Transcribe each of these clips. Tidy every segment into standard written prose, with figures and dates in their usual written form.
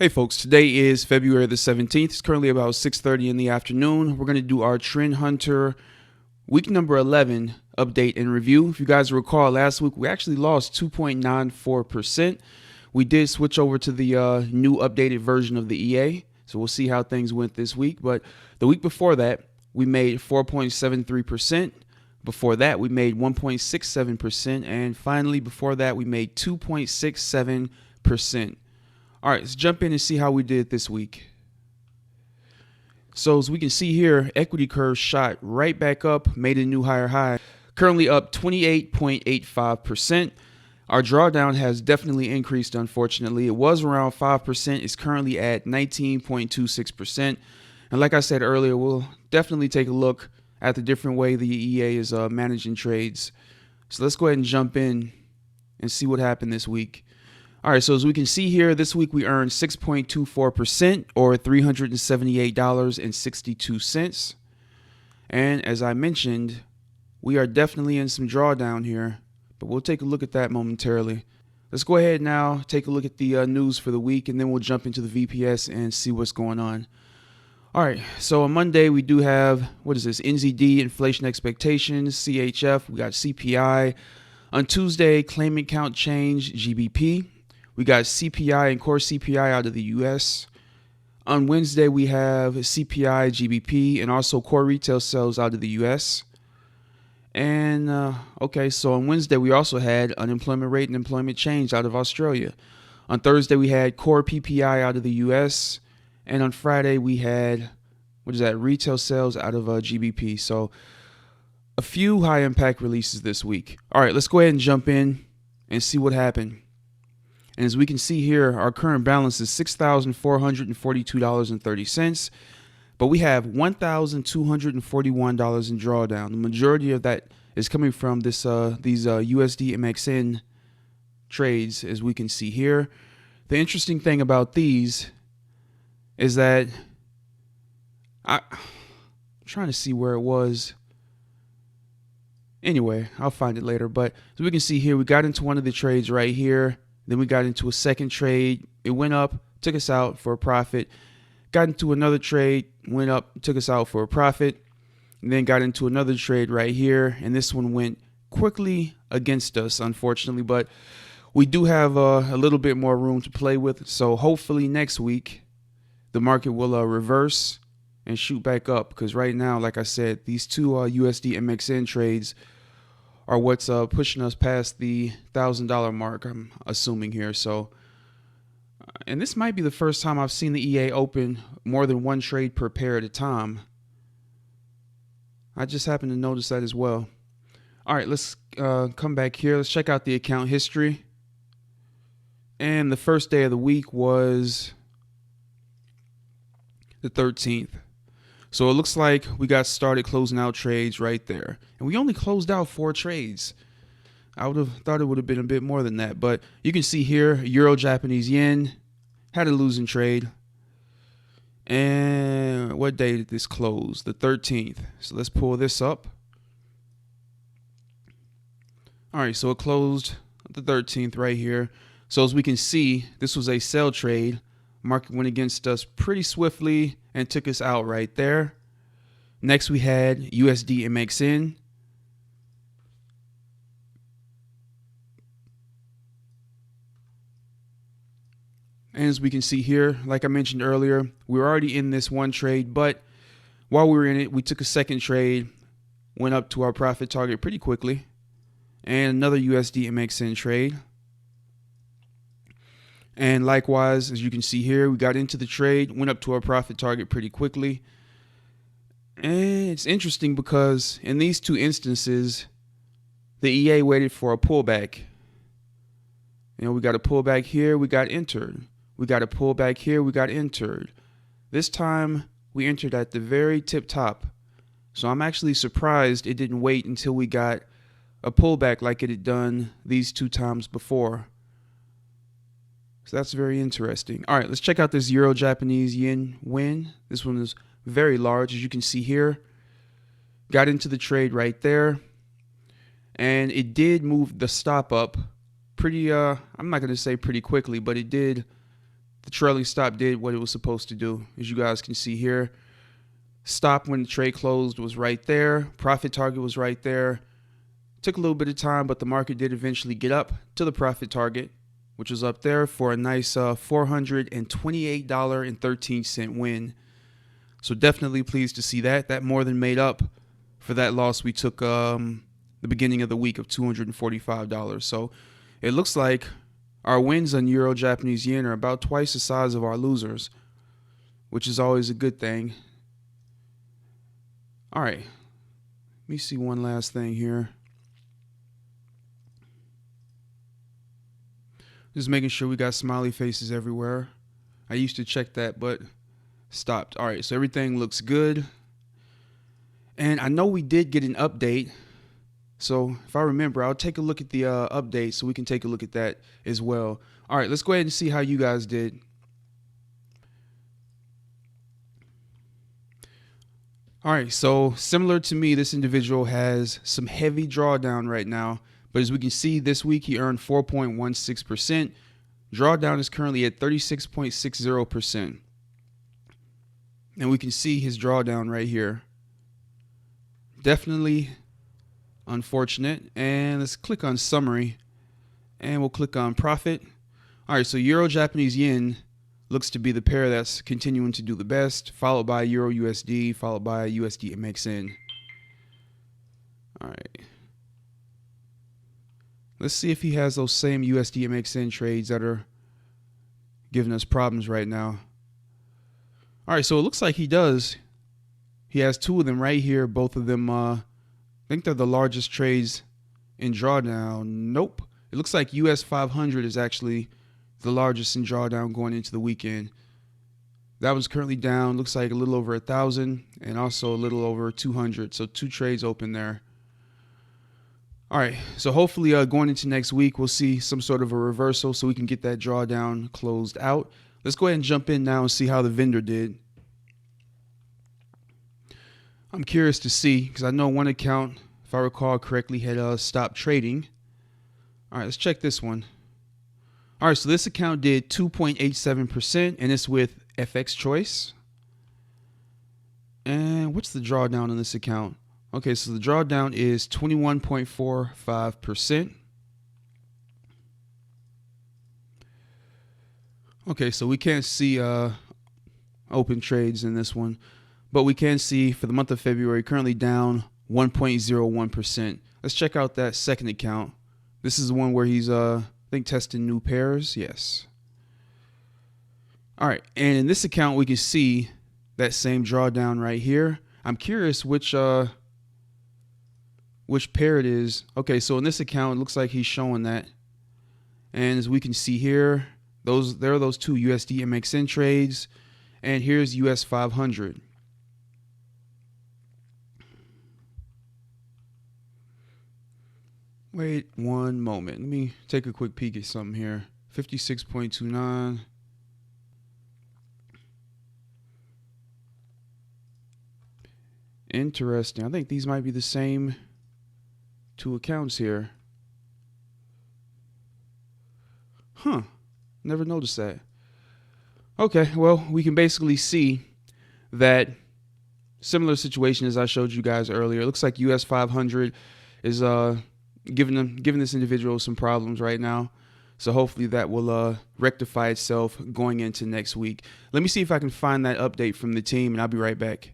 Hey folks, today is February the 17th. It's currently about 6:30 in the afternoon. We're going to do our Trend Hunter week number 11 update and review. If you guys recall, last week we actually lost 2.94%. We did switch over to the new updated version of the EA, so we'll see how things went this week. But the week before that, we made 4.73%. Before that, we made 1.67%. And finally, before that, we made 2.67%. All right, let's jump in and see how we did this week. So as we can see here, equity curve shot right back up, made a new higher high, currently up 28.85%. Our drawdown has definitely increased, unfortunately. It was around 5%. It's currently at 19.26%. And like I said earlier, we'll definitely take a look at the different way the EA is managing trades. So let's go ahead and jump in and see what happened this week. All right, so as we can see here, this week we earned 6.24% or $378.62. And as I mentioned, we are definitely in some drawdown here, but we'll take a look at that momentarily. Let's go ahead now, take a look at the news for the week, and then we'll jump into the VPS and see what's going on. All right, so on Monday we do have, what is this, NZD, inflation expectations, CHF, we got CPI. On Tuesday, claimant count change, GBP. We got CPI and core CPI out of the US. On Wednesday, we have CPI, GBP, and also core retail sales out of the US. And, okay, so on Wednesday, we also had unemployment rate and employment change out of Australia. On Thursday, we had core PPI out of the US. And on Friday, we had, retail sales out of GBP. So a few high impact releases this week. All right, let's go ahead and jump in and see what happened. And as we can see here, our current balance is $6,442.30, but we have $1,241 in drawdown. The majority of that is coming from these USD MXN trades, as we can see here. The interesting thing about these is that I'm trying to see where it was. Anyway, I'll find it later. But as we can see here, we got into one of the trades right here. Then we got into a second trade. It went up, took us out for a profit. Got into another trade, went up, took us out for a profit. And then got into another trade right here. And this one went quickly against us, unfortunately. But we do have a little bit more room to play with. So hopefully next week, the market will reverse and shoot back up. Because right now, like I said, these two USD MXN trades are what's pushing us past the $1,000 mark, I'm assuming here. So, and this might be the first time I've seen the EA open more than one trade per pair at a time. I just happened to notice that as well. All right, let's come back here. Let's check out the account history. And the first day of the week was the 13th. So it looks like we got started closing out trades right there. And we only closed out 4 trades. I would have thought it would have been a bit more than that. But you can see here, Euro Japanese Yen had a losing trade. And what day did this close? The 13th. So let's pull this up. All right, so it closed the 13th right here. So as we can see, this was a sell trade. Market went against us pretty swiftly and took us out right there. Next, we had USD MXN. And as we can see here, like I mentioned earlier, we were already in this one trade, but while we were in it, we took a second trade, went up to our profit target pretty quickly, and another USD MXN trade. And likewise, as you can see here, we got into the trade, went up to our profit target pretty quickly. And it's interesting because in these two instances, the EA waited for a pullback. You know, we got a pullback here, we got entered. We got a pullback here, we got entered. This time, we entered at the very tip top. So I'm actually surprised it didn't wait until we got a pullback like it had done these 2 times before. So that's very interesting. All right, let's check out this Euro Japanese Yen win. This one is very large, as you can see here. Got into the trade right there. And it did move the stop up pretty, I'm not going to say pretty quickly, but it did The trailing stop did what it was supposed to do. As you guys can see here, stop when the trade closed was right there. Profit target was right there. Took a little bit of time, but the market did eventually get up to the profit target, which was up there for a nice $428.13 win. So definitely pleased to see that. That more than made up for that loss we took the beginning of the week of $245. So it looks like our wins on Euro Japanese yen are about twice the size of our losers, which is always a good thing. All right, let me see one last thing here. Just making sure we got smiley faces everywhere. I used to check that, but stopped. All right, so everything looks good. And I know we did get an update. So if I remember, I'll take a look at the update so we can take a look at that as well. All right, let's go ahead and see how you guys did. All right, so similar to me, this individual has some heavy drawdown right now. But as we can see, this week he earned 4.16%. Drawdown is currently at 36.60%. And we can see his drawdown right here. Definitely unfortunate. And let's click on summary. And we'll click on profit. All right, so Euro Japanese yen looks to be the pair that's continuing to do the best, followed by Euro USD, followed by USD MXN. All right. Let's see if he has those same USD MXN trades that are giving us problems right now. All right, so it looks like he does. He has two of them right here. Both of them, I think they're the largest trades in drawdown. Nope. It looks like US 500 is actually the largest in drawdown going into the weekend. That one's currently down. Looks like a little over 1,000 and also a little over 200. So two trades open there. All right, so hopefully going into next week, we'll see some sort of a reversal so we can get that drawdown closed out. Let's go ahead and jump in now and see how the vendor did. I'm curious to see because I know one account, if I recall correctly, had stopped trading. All right, let's check this one. All right, so this account did 2.87%, and it's with FX Choice. And what's the drawdown on this account? Okay, so the drawdown is 21.45%. Okay, so we can't see open trades in this one, but we can see for the month of February currently down 1.01%. Let's check out that second account. This is the one where he's I think testing new pairs. Yes. All right, and in this account we can see that same drawdown right here. I'm curious which pair it is. Okay, so in this account, it looks like he's showing that. And as we can see here, there are those two USD MXN trades. And here's US 500. Wait one moment. Let me take a quick peek at something here. 56.29. Interesting. I think these might be the same two accounts here. Huh. Never noticed that. Okay, well, we can basically see that similar situation as I showed you guys earlier. It looks like US 500 is giving this individual some problems right now. So hopefully that will rectify itself going into next week. Let me see if I can find that update from the team, and I'll be right back.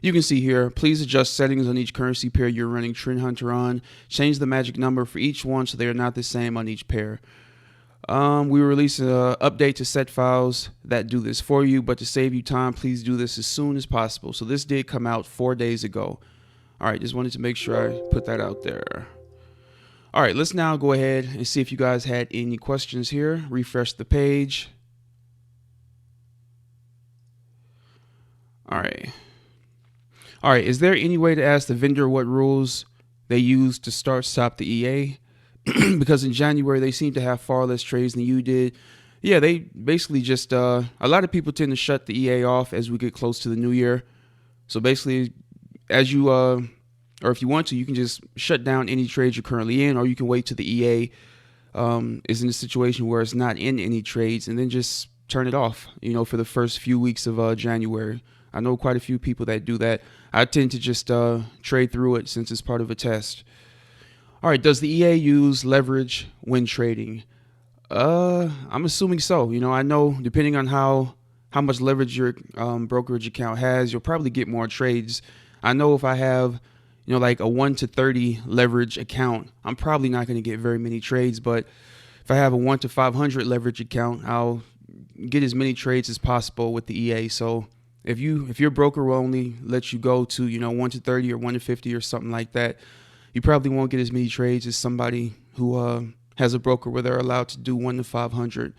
You can see here, please adjust settings on each currency pair you're running Trend Hunter on. Change the magic number for each one so they are not the same on each pair. We release an update to set files that do this for you, but to save you time, please do this as soon as possible. So this did come out 4 days ago. All right, just wanted to make sure I put that out there. All right, let's now go ahead and see if you guys had any questions here. Refresh the page. All right. All right, is there any way to ask the vendor what rules they use to stop the EA? Because in January, they seem to have far less trades than you did. Yeah, they basically just, a lot of people tend to shut the EA off as we get close to the new year. So basically, as you, or if you want to, you can just shut down any trades you're currently in, or you can wait till the EA is in a situation where it's not in any trades and then just turn it off, for the first few weeks of January. I know quite a few people that do that. I tend to just trade through it since it's part of a test. All right, does the EA use leverage when trading? I'm assuming so. I know depending on how much leverage your brokerage account has, you'll probably get more trades. I know if I have, like a 1 to 30 leverage account, I'm probably not going to get very many trades. But if I have a 1 to 500 leverage account, I'll get as many trades as possible with the EA. So if your broker will only let you go to 1 to 30 or 1 to 50 or something like that, you probably won't get as many trades as somebody who has a broker where they're allowed to do 1 to 500.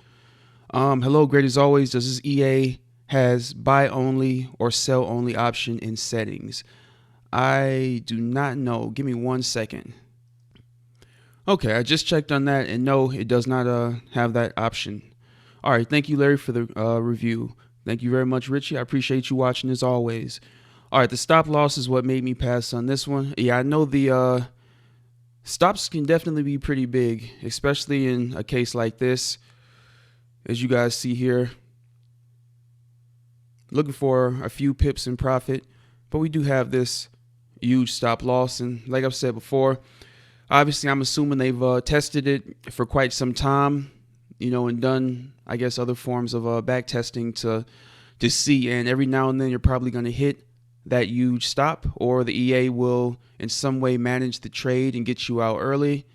Hello, great as always. Does this EA has buy only or sell only option in settings? I do not know. Give me 1 second. Okay, I just checked on that, and no, it does not have that option. All right, thank you, Larry, for the review. Thank you very much, Richie. I appreciate you watching as always. All right, the stop loss is what made me pass on this one. Yeah, I know the stops can definitely be pretty big, especially in a case like this. As you guys see here, looking for a few pips in profit, but we do have this huge stop loss. And like I've said before, obviously I'm assuming they've tested it for quite some time, and done, I guess, other forms of back testing to see. And every now and then you're probably going to hit that huge stop, or the EA will in some way manage the trade and get you out early.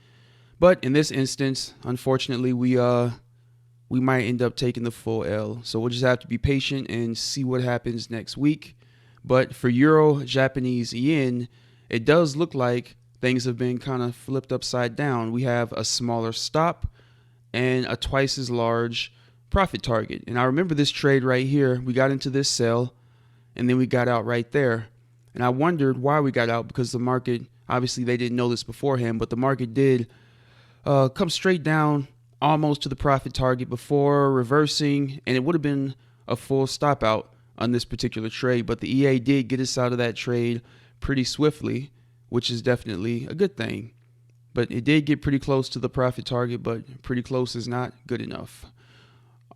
But in this instance, unfortunately, we might end up taking the full L. So we'll just have to be patient and see what happens next week. But for Euro, Japanese yen, it does look like things have been kind of flipped upside down. We have a smaller stop and a twice as large profit target. And I remember this trade right here. We got into this sell and then we got out right there. And I wondered why we got out, because the market, obviously they didn't know this beforehand, but the market did come straight down almost to the profit target before reversing, and it would have been a full stop out on this particular trade. But the EA did get us out of that trade pretty swiftly, which is definitely a good thing. But it did get pretty close to the profit target, but pretty close is not good enough.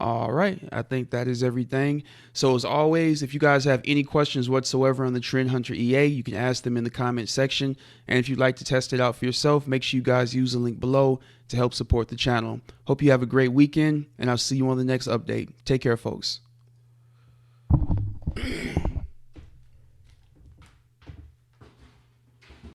All right, I think that is everything. So as always, if you guys have any questions whatsoever on the Trend Hunter EA, you can ask them in the comment section. And if you'd like to test it out for yourself, make sure you guys use the link below to help support the channel. Hope you have a great weekend, and I'll see you on the next update. Take care, folks.